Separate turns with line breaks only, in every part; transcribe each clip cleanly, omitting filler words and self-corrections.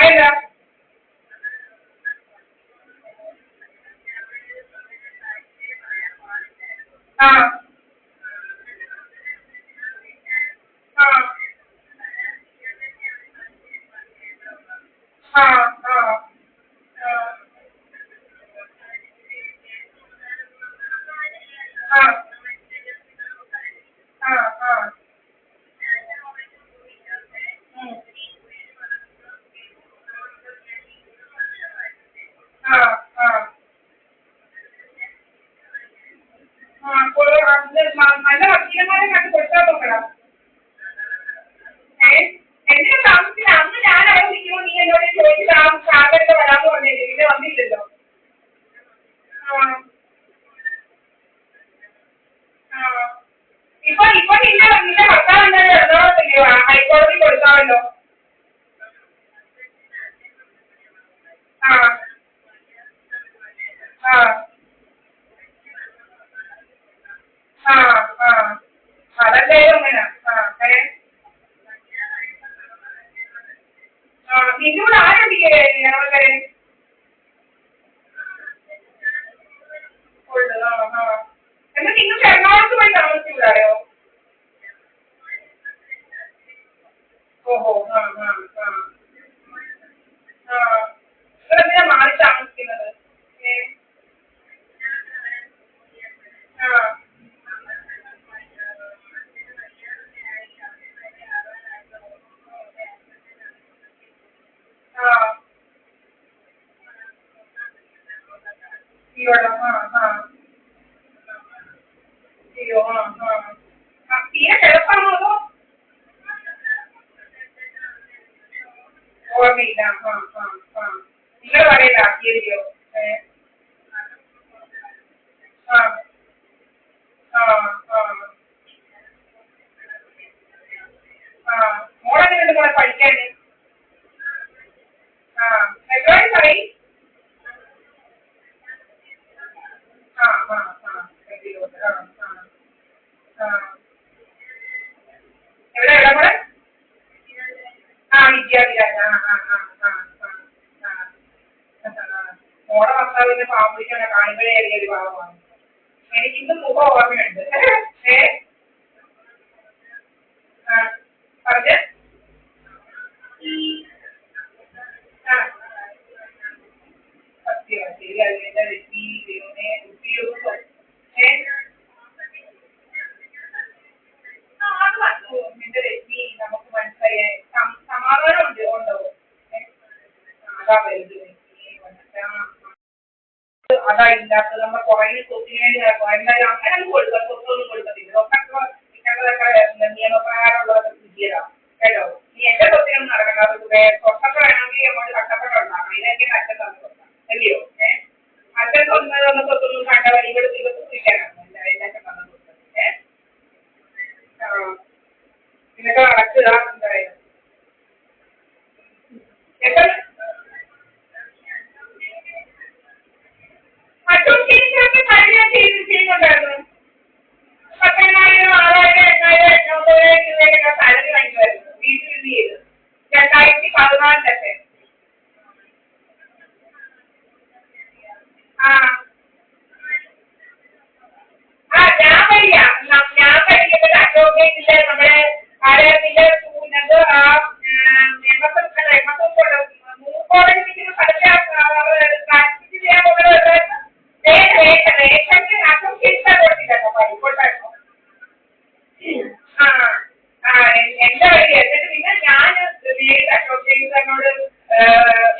അതെന്താ? ആ ആ ആ ആ ആ ആ ആ ഉം. ആ ആ ആ അപ്പോൾ അത് നല്ല വക്കീലന്മാരെ കണ്ട് കൊടുക്കാൻ നോക്കണം. ഏ എന്തിനും താമസിച്ചില്ല. അന്ന് ഞാൻ അവിടെ നിൽക്കുമ്പോൾ നീ എന്നോട് ചോദിച്ചിട്ട് ആ സാറിനൊക്കെ വരാമെന്ന് പറഞ്ഞില്ലേ, പിന്നെ വന്നില്ലല്ലോ. ആ ആ ഇപ്പൊ നിന്റെ ഭർത്താവ് എന്തായാലും എറണാകുളത്തില്ലയോ, ഹൈക്കോടതി കൊടുക്കാമല്ലോ. ആ ആ ആ ആ അതല്ലേലും അങ്ങനെ. ആ ഏ ആ നിന്നോട് ആരുണ്ട് ഞങ്ങളെ ഉണ്ട്. ആ ആ എന്നാ നിങ്ങൾക്ക് എറണാകുളത്ത് പോയി താമസിച്ചുകൂടായോ? ഓഹോ ആ ആ ആ ആ നിങ്ങളെന്തിനാ മാറി താമസിക്കുന്നത്? ഏ ആ ആ ഇവിടെ ആ ആ അയ്യോ ആ ആ ആ തീരെ കിടപ്പാണോ അതോ ഓർമ്മയില്ല? ആ ആ ആ നിങ്ങൾ പറയില്ലാക്കിയല്ലോ. ഏ ആ ആ ആ ആ മോളെങ്ങനെയുണ്ട് മോളെ പഠിക്കാൻ? ആ എത്ര വയസ്സായി? ആ ആ ആ ആ ആ ആ എവിടെ എവിടെ കൂടെ? ആ വിദ്യാഭ്യാസം ആ ആ ആ ആ ആ ആ മോടെ ഭർത്താവിന്റെ പാമ്പുപിടിച്ചവനെ കാണുമ്പോഴേ ഒരു ഭാവമാണ്. എനിക്കിന്ന് മുഖം ഓർമ്മയുണ്ട്. ഏ ആ പറഞ്ഞ് ആ സത്യം ശരിയല്ല എന്റെ വ്യക്തി ദൈവമേ കുട്ടിയൊന്നും ഏ ആ അത് വന്നു നിന്റെ രശ്മി നമുക്ക് മനസ്സിലായി. സമാധാനം ഉണ്ട് ഉണ്ടാവും. അതാ വലുത്. അതാ ഇല്ലാത്തത് നമ്മുടെ പുറകിൽ സ്വത്തിന് വേണ്ടി നടക്കും. എന്തായാലും അങ്ങനെ ഒന്നും കൊടുക്കുക, സ്വത്തൊന്നും കൊടുക്കത്തില്ല. ഒക്കെ നിയമപ്രകാരമുള്ളതൊക്കെ കിട്ടിയതാ കേട്ടോ. നീ എന്റെ സ്വത്തിനൊന്നും നടക്കണ്ട. അത് സ്വത്തൊക്കെ വേണമെങ്കിൽ നമ്മൾ കഷ്ടപ്പെട്ട് ഉണ്ടാക്കണം. ഇതൊക്കെ അച്ഛൻ തന്നു കൊടുക്കാം അല്ലയോ? അച്ഛൻ സ്വന്തം സ്വത്തൊന്നും കണ്ട ഇവിടെ ദിവസം ഇരിക്കാനാണ് എന്റെ അച്ഛൻ തന്നു കൊടുത്തത്. ആ ഇതൊക്കെ നടക്കുക എന്തായാലും എത്ര അസോസിയേഷനൊക്കെ കഴിഞ്ഞ ചെയ്യുന്നുണ്ടായിരുന്നു. 10,000, 6,000, 8,000, 9,000 രൂപയൊക്കെ സാലറി വാങ്ങിക്കുമായിരുന്നു വീട്ടിലിരുന്ന് ചെയ്ത് 2014 ആ ആ ഞാൻ വരിക. ഞാൻ പഠിക്കുമ്പോൾ അഡ്വക്കേറ്റില് നമ്മുടെ ആലയത്തില് എന്തോ ആ കോളേജിൽ നിൽക്കുന്ന സ്ഥലത്തെ പ്രാക്ടീസ് ചെയ്യാൻ പോകുന്നത് റേഷന്റെ അസോസിയേഷൻ കൊടുത്തില്ലല്ലോ പഠിക്കോട്ടായിരുന്നു. ആ ആ എന്റെ വഴി എന്നിട്ട് പിന്നെ ഞാൻ നേരിട്ട് അസോസിയേഷനോട്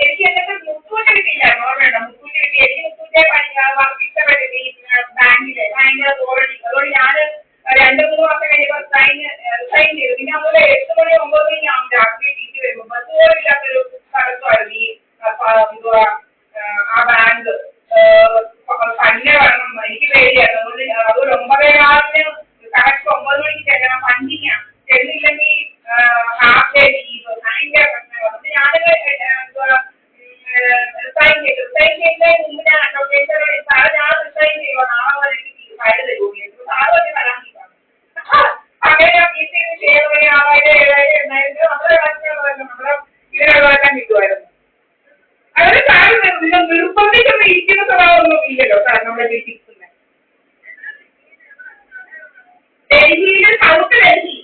എനിക്ക് എന്നിട്ട് മുത്തൂറ്റ് കിട്ടിയില്ലായിരുന്നു. ഓർമ്മയുണ്ടോ? മുത്തൂറ്റ് കിട്ടി. എനിക്ക് മുത്തൂറ്റെ വർക്ക് ഇഷ്ടപ്പെട്ടില്ല ഈ ബാങ്കില് ഭയങ്കര ബോറടി. അതുകൊണ്ട് ഞാൻ 2-3 മാസം കഴിയുമ്പോൾ റിസൈൻ ചെയ്തു. പിന്നെ അതുപോലെ 8 മണി 9 മണി ആവും രാത്രി തിരിച്ചു വരുമ്പോൾ. ബസ് പോലും ഇല്ലാത്തൊരു സ്ഥലത്തുമായിരുന്നു ഈ എന്തുവാ ആ ബാങ്ക്. തന്നെ വരണം എനിക്ക് പേടിയായിരുന്നു. അതുകൊണ്ട് 9:15 കറക്റ്റ് 9 മണിക്ക് ചെല്ലണം. പഞ്ചിങ്ങാ ചെന്നില്ലെങ്കിൽ ഹാഫ് ഡേ ലീവ്. ഭയങ്കര പ്രശ്നമാണ്. അതുകൊണ്ട് ഞാനത് എന്തുവാ റിസൈൻ ചെയ്തു. റിസൈൻ ചെയ്യുന്നതിന് മുമ്പ് ഞാൻ അഡ്വക്കേറ്റിനോട് സാറ് ഞാൻ റിസൈൻ ചെയ്യുമോ, നാളെ മുതൽ എനിക്ക് ഫയൽ തരുമോ? സാറ് തന്നെ വരാൻ തീരുമാനം. അങ്ങനെ ഞാൻ വീട്ടിൽ നിന്ന് 7 മണി 6,000 ഒന്നും ഇല്ലല്ലോ സാർ നമ്മുടെ വീട്ടിൽ ഡൽഹിയിൽ സൗത്ത് ഡൽഹി